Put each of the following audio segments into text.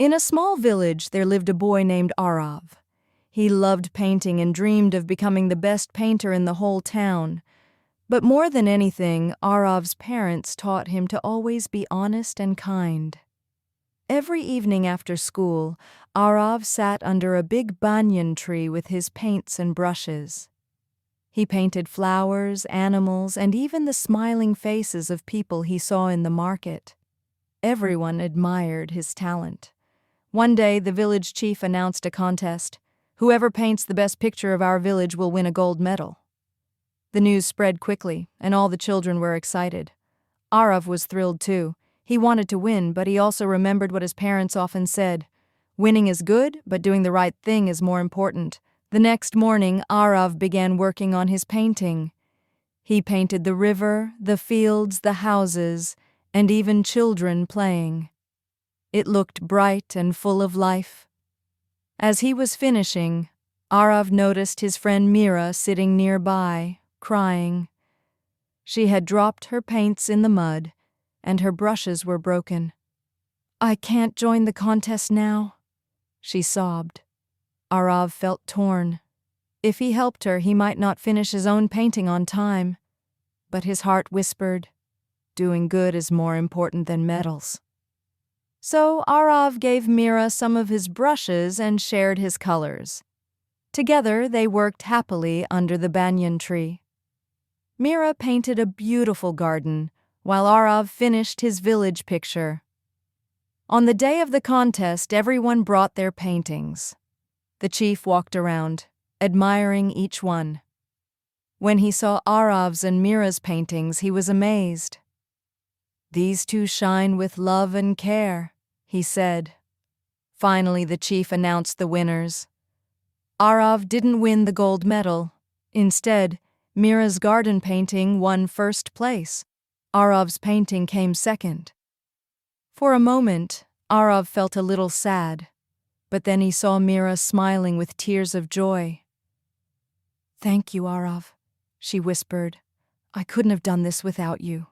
In a small village, there lived a boy named Aarav. He loved painting and dreamed of becoming the best painter in the whole town. But more than anything, Aarav's parents taught him to always be honest and kind. Every evening after school, Aarav sat under a big banyan tree with his paints and brushes. He painted flowers, animals, and even the smiling faces of people he saw in the market. Everyone admired his talent. One day, the village chief announced a contest. Whoever paints the best picture of our village will win a gold medal. The news spread quickly, and all the children were excited. Aarav was thrilled too. He wanted to win, but he also remembered what his parents often said. Winning is good, but doing the right thing is more important. The next morning, Aarav began working on his painting. He painted the river, the fields, the houses, and even children playing. It looked bright and full of life. As he was finishing, Aarav noticed his friend Mira sitting nearby, crying. She had dropped her paints in the mud, and her brushes were broken. "I can't join the contest now," she sobbed. Aarav felt torn. If he helped her, he might not finish his own painting on time. But his heart whispered, doing good is more important than medals. So Aarav gave Mira some of his brushes and shared his colors. Together they worked happily under the banyan tree. Mira painted a beautiful garden, while Aarav finished his village picture. On the day of the contest, everyone brought their paintings. The chief walked around, admiring each one. When he saw Aarav's and Mira's paintings, he was amazed. "These two shine with love and care," he said. Finally, the chief announced the winners. Aarav didn't win the gold medal. Instead, Mira's garden painting won first place. Aarav's painting came second. For a moment, Aarav felt a little sad, but then he saw Mira smiling with tears of joy. "Thank you, Aarav," she whispered. "I couldn't have done this without you."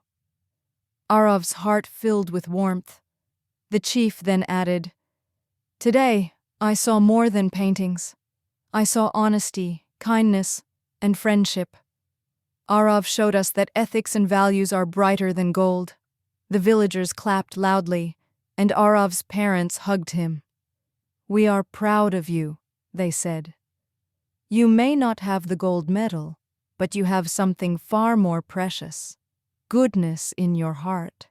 Aarav's heart filled with warmth. The chief then added, "Today, I saw more than paintings. I saw honesty, kindness, and friendship. Aarav showed us that ethics and values are brighter than gold." The villagers clapped loudly, and Aarav's parents hugged him. "We are proud of you," they said. "You may not have the gold medal, but you have something far more precious: goodness in your heart."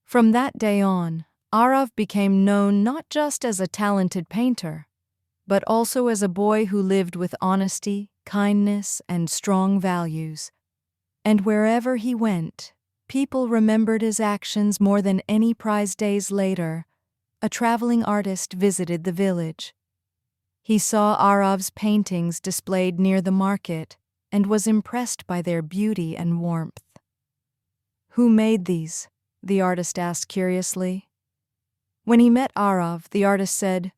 From that day on, Aarav became known not just as a talented painter, but also as a boy who lived with honesty, kindness, and strong values. And wherever he went, people remembered his actions more than any prize. Days later, a traveling artist visited the village. He saw Aarav's paintings displayed near the market and was impressed by their beauty and warmth. "Who made these?" the artist asked curiously. When he met Aarav, the artist said,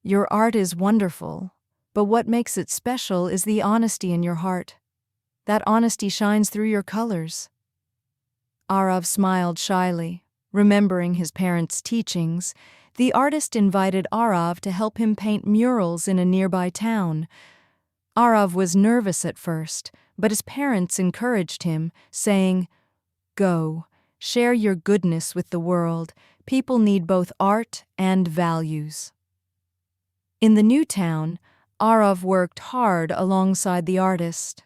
"Your art is wonderful, but what makes it special is the honesty in your heart. That honesty shines through your colors." Aarav smiled shyly. Remembering his parents' teachings, the artist invited Aarav to help him paint murals in a nearby town. Aarav was nervous at first, but his parents encouraged him, saying, "Go, share your goodness with the world. People need both art and values." In the new town, Aarav worked hard alongside the artist.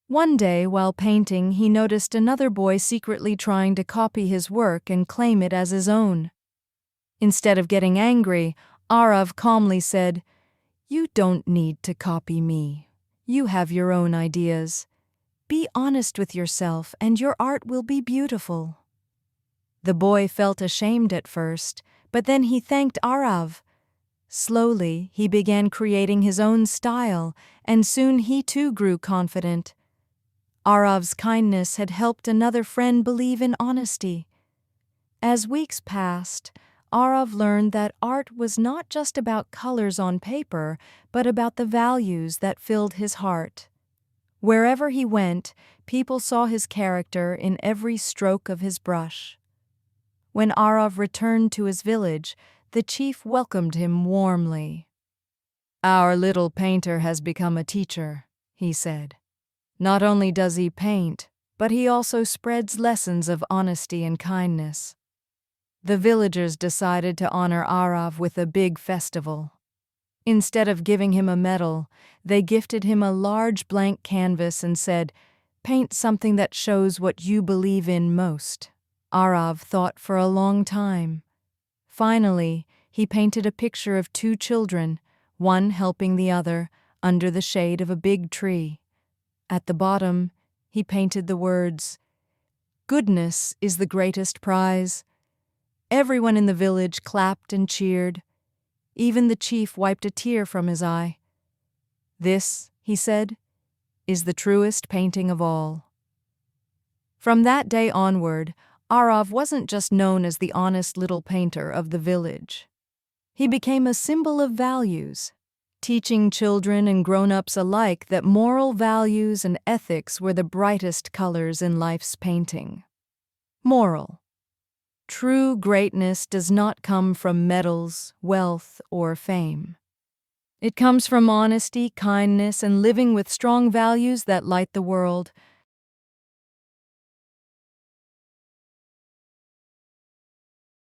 One day, while painting, he noticed another boy secretly trying to copy his work and claim it as his own. Instead of getting angry, Aarav calmly said, "You don't need to copy me. You have your own ideas. Be honest with yourself, and your art will be beautiful." The boy felt ashamed at first, but then he thanked Aarav. Slowly, he began creating his own style, and soon he too grew confident. Aarav's kindness had helped another friend believe in honesty. As weeks passed, Aarav learned that art was not just about colors on paper, but about the values that filled his heart. Wherever he went, people saw his character in every stroke of his brush. When Aarav returned to his village, The chief welcomed him warmly. "Our little painter has become a teacher," he said. "Not only does he paint, but he also spreads lessons of honesty and kindness." The villagers decided to honor Aarav with a big festival. Instead of giving him a medal, they gifted him a large blank canvas and said, "Paint something that shows what you believe in most." Aarav thought for a long time. Finally, he painted a picture of two children, one helping the other, under the shade of a big tree. At the bottom, he painted the words, "Goodness is the greatest prize." Everyone in the village clapped and cheered. Even the chief wiped a tear from his eye. "This," he said, "is the truest painting of all." From that day onward, Aarav wasn't just known as the honest little painter of the village. He became a symbol of values, teaching children and grown-ups alike that moral values and ethics were the brightest colors in life's painting. Moral: true greatness does not come from medals, wealth, or fame. It comes from honesty, kindness, and living with strong values that light the world,